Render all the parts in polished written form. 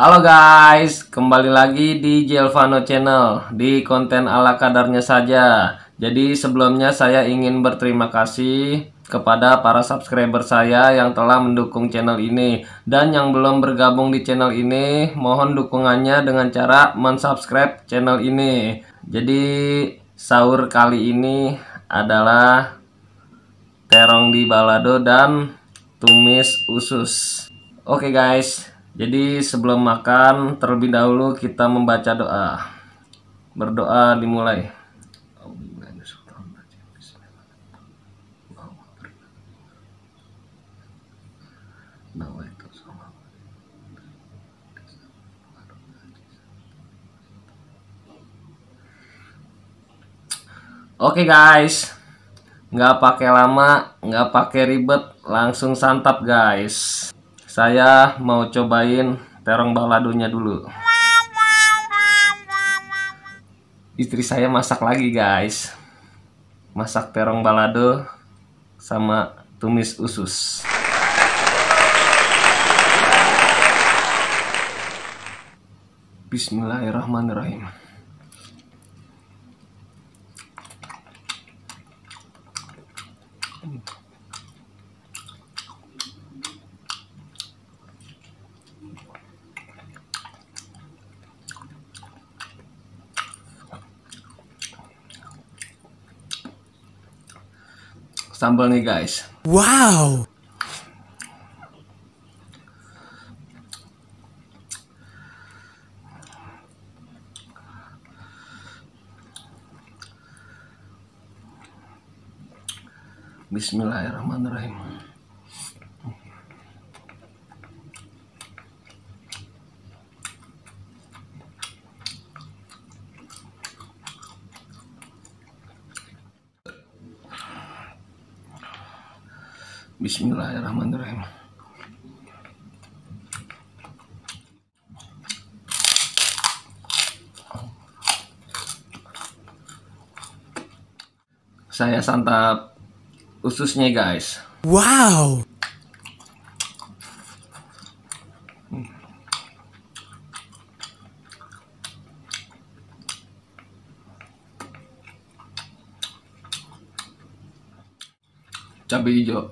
Halo guys, kembali lagi di Jelvano Channel di konten ala kadarnya saja. Jadi sebelumnya saya ingin berterima kasih kepada para subscriber saya yang telah mendukung channel ini. Dan yang belum bergabung di channel ini, mohon dukungannya dengan cara mensubscribe channel ini. Jadi sahur kali ini adalah terong di balado dan tumis usus. Oke guys, jadi sebelum makan terlebih dahulu kita membaca doa. Berdoa dimulai. Oke guys, nggak pakai lama, nggak pakai ribet, langsung santap guys. Saya mau cobain terong baladonya dulu. Istri saya masak lagi guys, masak terong balado sama tumis usus. Bismillahirrahmanirrahim. Sambal nih guys. Wow. Bismillahirrahmanirrahim. Bismillahirrahmanirrahim. Saya santap ususnya guys. Wow. Cabai hijau.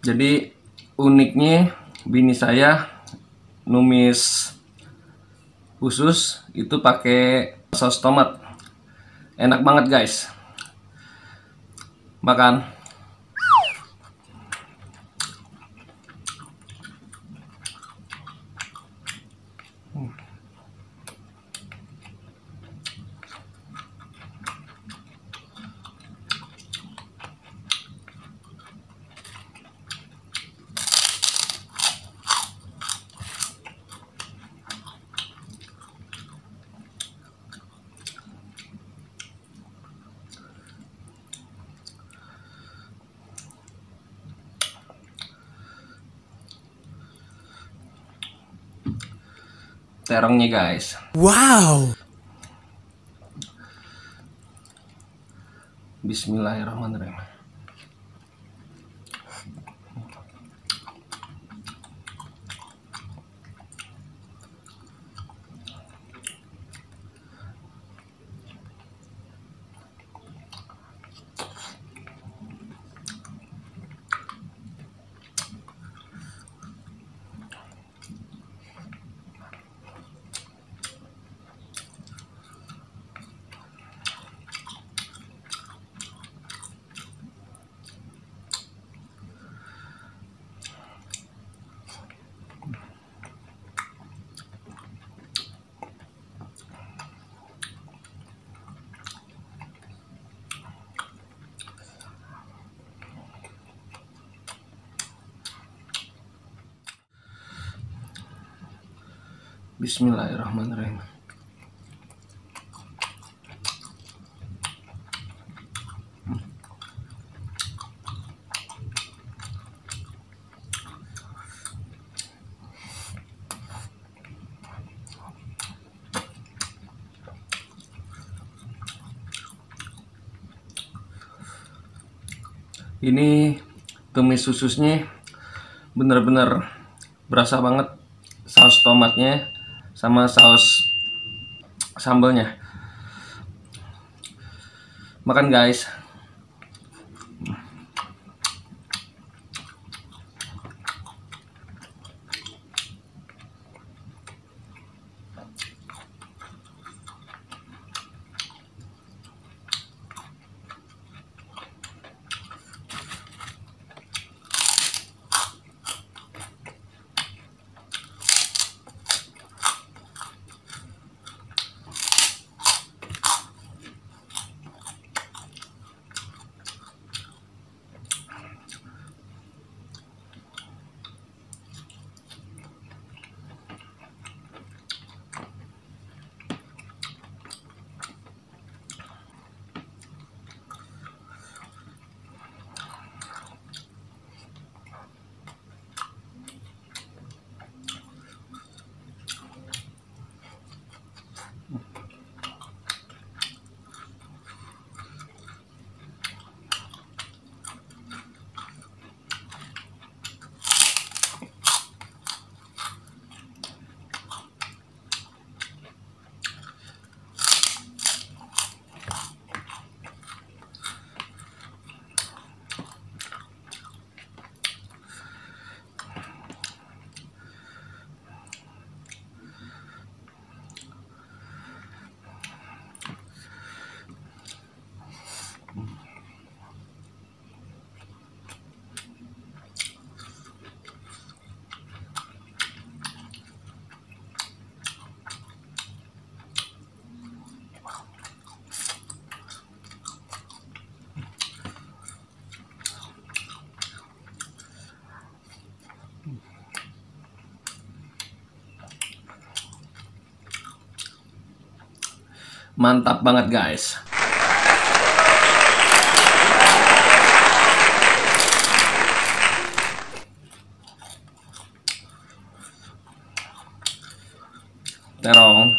Jadi uniknya bini saya numis usus itu pakai saus tomat. Enak banget guys. Makan. Terongnya guys. Wow. Bismillahirrahmanirrahim. Bismillahirrahmanirrahim. Ini tumis ususnya bener-bener berasa banget, saus tomatnya sama saus sambalnya. Makan guys. Mantap banget guys. Terong.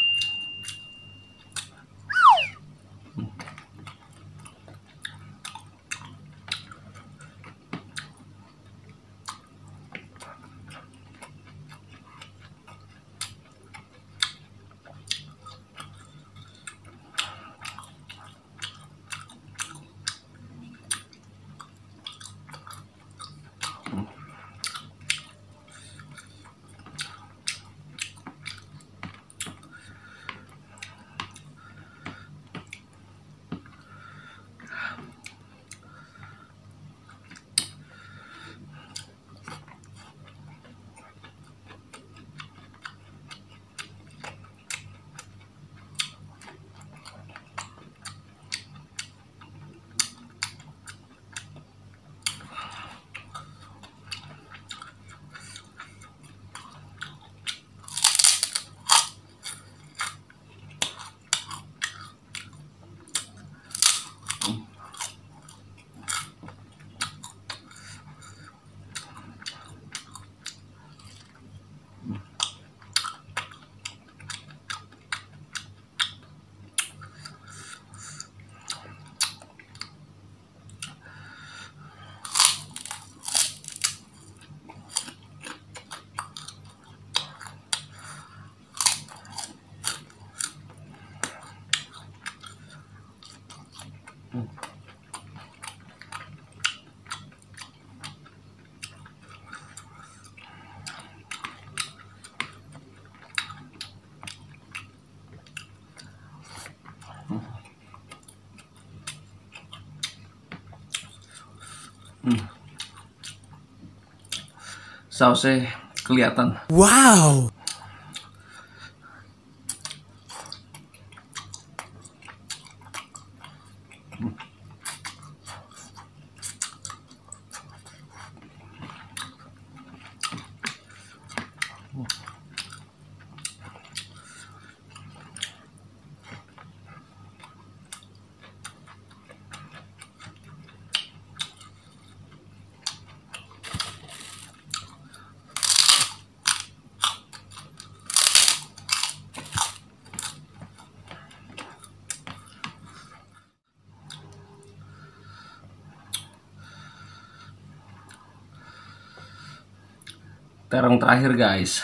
Sausnya kelihatan. Wow. terong terakhir guys.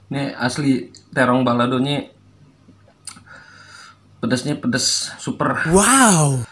Ini asli terong baladonya pedasnya pedas super. Wow.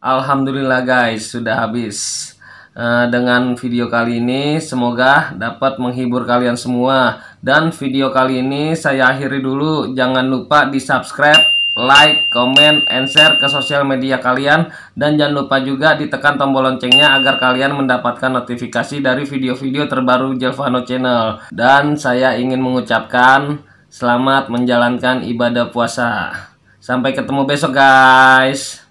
Alhamdulillah guys, sudah habis. Dengan video kali ini semoga dapat menghibur kalian semua. Dan video kali ini saya akhiri dulu. Jangan lupa di subscribe, like, comment, and share ke sosial media kalian. Dan jangan lupa juga ditekan tombol loncengnya agar kalian mendapatkan notifikasi dari video-video terbaru Jelvano Channel. Dan saya ingin mengucapkan selamat menjalankan ibadah puasa. Sampai ketemu besok guys.